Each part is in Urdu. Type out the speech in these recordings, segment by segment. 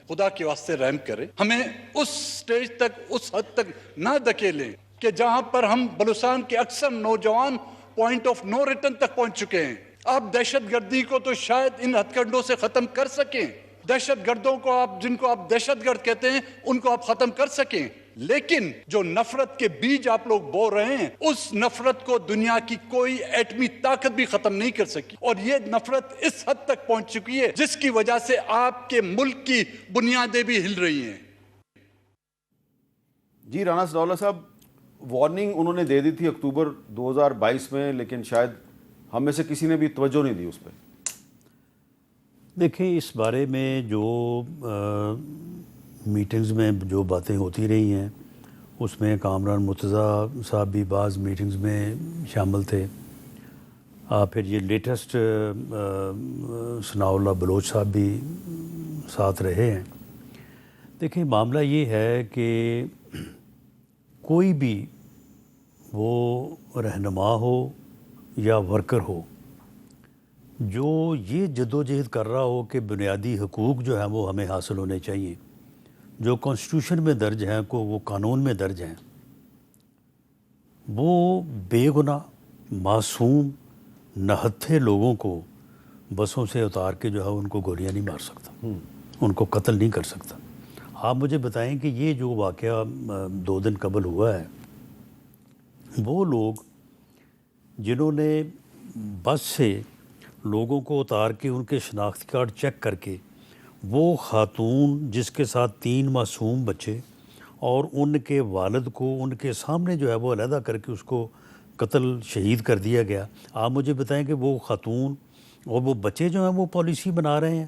خدا کے واسطے رحم کرے، ہمیں اس سٹیج تک، اس حد تک نہ دھکیلیں کہ جہاں پر ہم بلوچستان کے اکثر نوجوان پوائنٹ آف نو ریٹرن تک پہنچ چکے ہیں۔ آپ دہشت گردی کو تو شاید ان ہتھ کنڈوں سے ختم کر سکیں، دہشت گردوں کو آپ، جن کو آپ دہشت گرد کہتے ہیں، ان کو آپ ختم کر سکیں، لیکن جو نفرت کے بیج آپ لوگ بو رہے ہیں، اس نفرت کو دنیا کی کوئی ایٹمی طاقت بھی ختم نہیں کر سکی، اور یہ نفرت اس حد تک پہنچ چکی ہے جس کی وجہ سے آپ کے ملک کی بنیادیں بھی ہل رہی ہیں۔ جی رانا ثناء اللہ صاحب، وارننگ انہوں نے دے دی تھی اکتوبر 2022 میں، لیکن شاید ہم میں سے کسی نے بھی توجہ نہیں دی اس پہ۔ دیکھیں، اس بارے میں جو میٹنگز میں جو باتیں ہوتی رہی ہیں، اس میں کامران مرتضیٰ صاحب بھی بعض میٹنگز میں شامل تھے، پھر یہ لیٹسٹ ثناء اللہ بلوچ صاحب بھی ساتھ رہے ہیں۔ دیکھیں، معاملہ یہ ہے کہ کوئی بھی وہ رہنما ہو یا ورکر ہو جو یہ جدوجہد کر رہا ہو کہ بنیادی حقوق جو ہیں وہ ہمیں حاصل ہونے چاہیے، جو کانسٹیٹیوشن میں درج ہیں، وہ قانون میں درج ہیں، وہ بے گناہ معصوم نہتھے لوگوں کو بسوں سے اتار کے جو ہے ان کو گولیاں نہیں مار سکتا، ان کو قتل نہیں کر سکتا۔ آپ مجھے بتائیں کہ یہ جو واقعہ 2 دن قبل ہوا ہے، وہ لوگ جنہوں نے بس سے لوگوں کو اتار کے ان کے شناختی کارڈ چیک کر کے، وہ خاتون جس کے ساتھ 3 معصوم بچے اور ان کے والد کو ان کے سامنے جو ہے وہ علیحدہ کر کے اس کو قتل شہید کر دیا گیا، آپ مجھے بتائیں کہ وہ خاتون اور وہ بچے جو ہیں وہ پالیسی بنا رہے ہیں،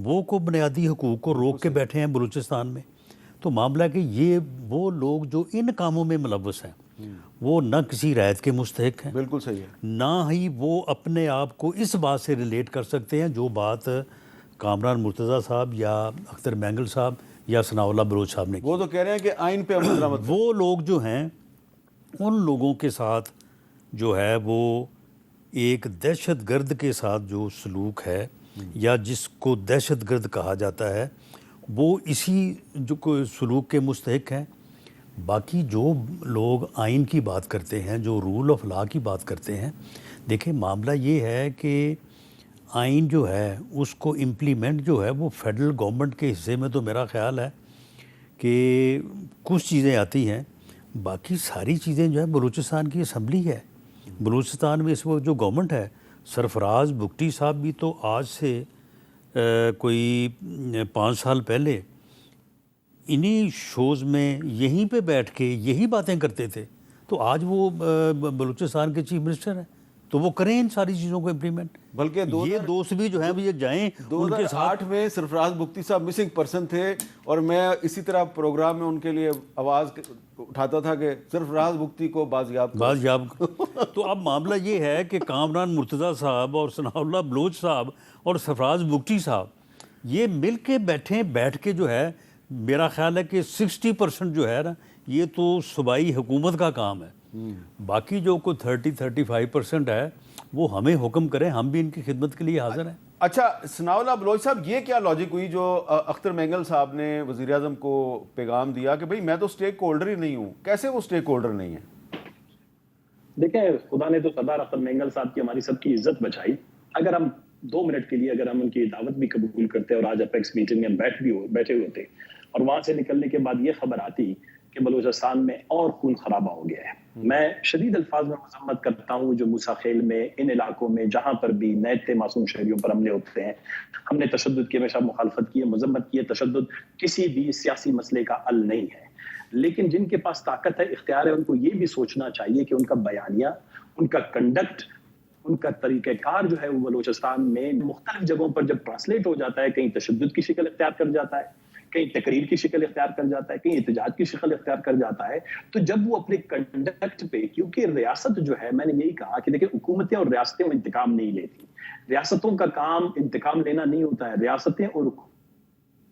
وہ کو بنیادی حقوق کو روک کے بیٹھے ہیں بلوچستان میں۔ تو معاملہ ہے کہ یہ وہ لوگ جو ان کاموں میں ملوث ہیں، وہ نہ کسی رعایت کے مستحق ہیں، بالکل صحیح ہے، نہ ہی وہ اپنے آپ کو اس بات سے ریلیٹ کر سکتے ہیں جو بات کامران مرتضیٰ صاحب یا اختر مینگل صاحب یا ثناء اللہ بلوچ صاحب نے کی۔ وہ تو کہہ رہے ہیں کہ آئین پہ عمل درآمد کریں۔ وہ لوگ جو ہیں، ان لوگوں کے ساتھ جو ہے وہ ایک دہشت گرد کے ساتھ جو سلوک ہے یا جس کو دہشت گرد کہا جاتا ہے، وہ اسی جو کوئی سلوک کے مستحق ہیں۔ باقی جو لوگ آئین کی بات کرتے ہیں، جو رول آف لا کی بات کرتے ہیں، دیکھیں معاملہ یہ ہے کہ آئین جو ہے اس کو امپلیمنٹ جو ہے وہ فیڈرل گورنمنٹ کے حصے میں تو میرا خیال ہے کہ کچھ چیزیں آتی ہیں، باقی ساری چیزیں جو ہے بلوچستان کی اسمبلی ہے۔ بلوچستان میں اس وقت جو گورنمنٹ ہے، سرفراز بگٹی صاحب بھی تو آج سے کوئی 5 سال پہلے انہی شوز میں یہیں پہ بیٹھ کے یہی باتیں کرتے تھے، تو آج وہ بلوچستان کے چیف منسٹر ہیں، تو وہ کریں ان ساری چیزوں کو امپلیمنٹ۔ بلکہ یہ دوست بھی جو ہیں وہ یہ جائیں ان کے 2008 میں سرفراز بگٹی صاحب مسنگ پرسن تھے، اور میں اسی طرح پروگرام میں ان کے لیے آواز اٹھاتا تھا کہ سرفراز بگٹی کو بازیاب تو اب معاملہ یہ ہے کہ کامران مرتضیٰ صاحب اور ثناء اللہ بلوچ صاحب اور سرفراز بگٹی صاحب یہ مل کے بیٹھ کے جو ہے، میرا خیال ہے کہ 60% جو ہے نا، یہ تو صوبائی حکومت کا کام ہے، باقی جو کوئی 30-35% ہے وہ ہمیں حکم کریں، ہم بھی ان کی خدمت کے لیے حاضر ہیں۔ اچھا ثناء اللہ بلوچ صاحب، یہ کیا لاجک ہوئی جو اختر مینگل صاحب نے وزیر اعظم کو پیغام دیا کہ بھئی میں تو سٹیک ہولڈر ہی نہیں ہوں؟ کیسے وہ سٹیک ہولڈر نہیں ہے؟ دیکھیں، خدا نے تو سردار اختر مینگل صاحب کی ہماری سب کی عزت بچائی۔ اگر ہم 2 منٹ کے لیے اگر ہم ان کی دعوت بھی قبول کرتے اور آج اپیکس میٹنگ میں بیٹھے ہوتے اور وہاں سے نکلنے کے بعد یہ خبر آتی کہ بلوچستان میں اور خون خرابہ ہو گیا ہے، میں شدید الفاظ میں مذمت کرتا ہوں جو موسیٰ خیل میں، ان علاقوں میں جہاں پر بھی نیتے معصوم شہریوں پر حملے ہوتے ہیں، ہم نے تشدد کی ہمیشہ مخالفت کی ہے، مذمت کی ہے۔ تشدد کسی بھی سیاسی مسئلے کا حل نہیں ہے، لیکن جن کے پاس طاقت ہے، اختیار ہے، ان کو یہ بھی سوچنا چاہیے کہ ان کا بیانیہ، ان کا کنڈکٹ، ان کا طریقہ کار جو ہے وہ بلوچستان میں مختلف جگہوں پر جب ٹرانسلیٹ ہو جاتا ہے، کہیں تشدد کی شکل اختیار کر جاتا ہے، کہیں تقریر کی شکل اختیار کر جاتا ہے، کہیں احتجاج کی شکل اختیار کر جاتا ہے، تو جب وہ اپنے کنڈکٹ پہ، کیونکہ ریاست جو ہے، میں نے یہی کہا کہ دیکھیں حکومتیں اور ریاستیں وہ انتقام نہیں لیتی، ریاستوں کا کام انتقام لینا نہیں ہوتا ہے، ریاستیں اور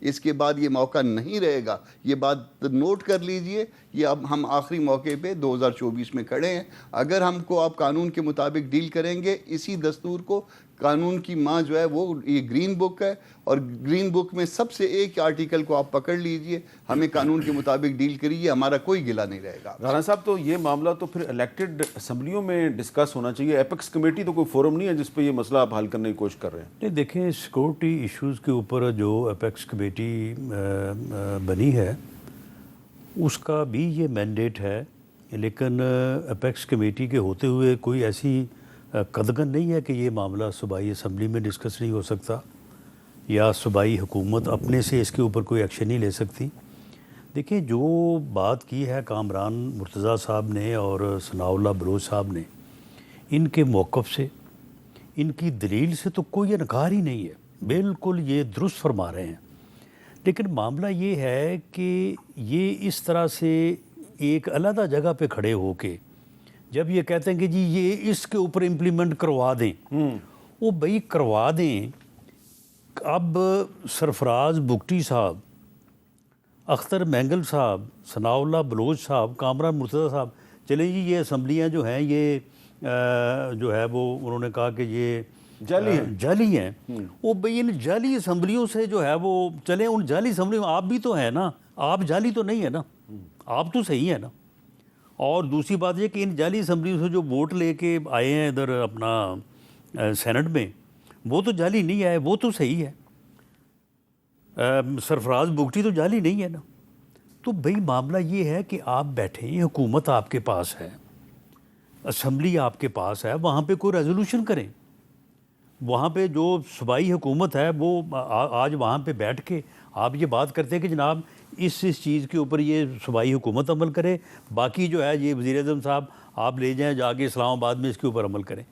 اس کے بعد یہ موقع نہیں رہے گا. یہ بات نوٹ کر لیجئے. یہ اب ہم آخری موقع پہ 2024 میں کھڑے ہیں. اگر ہم کو آپ قانون کے مطابق ڈیل کریں گے, اسی دستور کو, قانون کی ماں جو ہے وہ یہ گرین بک ہے, اور گرین بک میں سب سے ایک آرٹیکل کو آپ پکڑ لیجئے, ہمیں قانون کے مطابق ڈیل کریے, ہمارا کوئی گلہ نہیں رہے گا. رانا صاحب تو یہ معاملہ تو پھر الیکٹڈ اسمبلیوں میں ڈسکس ہونا چاہیے. ایپیکس کمیٹی تو کوئی فورم نہیں ہے جس پہ یہ مسئلہ آپ حل کرنے کی کوشش کر رہے ہیں. نہیں دیکھیں, سیکورٹی ایشوز کے اوپر جو اپیکس کمیٹی بنی ہے اس کا بھی یہ مینڈیٹ ہے, لیکن اپیکس کمیٹی کے ہوتے ہوئے کوئی ایسی قدغن نہیں ہے کہ یہ معاملہ صوبائی اسمبلی میں ڈسکس نہیں ہو سکتا, یا صوبائی حکومت اپنے سے اس کے اوپر کوئی ایکشن نہیں لے سکتی. دیکھیں, جو بات کی ہے کامران مرتضیٰ صاحب نے اور ثناء اللہ بلوچ صاحب نے, ان کے موقف سے, ان کی دلیل سے تو کوئی انکار ہی نہیں ہے, بالکل یہ درست فرما رہے ہیں. لیکن معاملہ یہ ہے کہ یہ اس طرح سے ایک علیحدہ جگہ پہ کھڑے ہو کے جب یہ کہتے ہیں کہ جی یہ اس کے اوپر امپلیمنٹ کروا دیں, وہ بھئی کروا دیں. اب سرفراز بگٹی صاحب, اختر مینگل صاحب, ثناء اللہ بلوچ صاحب, کامران مرتضیٰ صاحب, چلیں جی یہ اسمبلیاں جو ہیں یہ جو ہے وہ انہوں نے کہا کہ یہ جعلی ہیں. وہ بھئی ان جعلی اسمبلیوں سے جو ہے وہ چلیں, ان جعلی اسمبلیوں آپ بھی تو ہیں نا, آپ جعلی تو نہیں ہے نا, آپ تو صحیح ہے نا. اور دوسری بات یہ کہ ان جعلی اسمبلیوں سے جو ووٹ لے کے آئے ہیں ادھر اپنا سینٹ میں, وہ تو جعلی نہیں آئے, وہ تو صحیح ہے. سرفراز بگٹی تو جعلی نہیں ہے نا. تو بھئی معاملہ یہ ہے کہ آپ بیٹھیں, حکومت آپ کے پاس ہے, اسمبلی آپ کے پاس ہے, وہاں پہ کوئی ریزولوشن کریں. وہاں پہ جو صوبائی حکومت ہے وہ آج وہاں پہ بیٹھ کے آپ یہ بات کرتے ہیں کہ جناب اس چیز کے اوپر یہ صوبائی حکومت عمل کرے, باقی جو ہے یہ وزیر اعظم صاحب آپ لے جائیں جا کے اسلام آباد میں اس کے اوپر عمل کریں.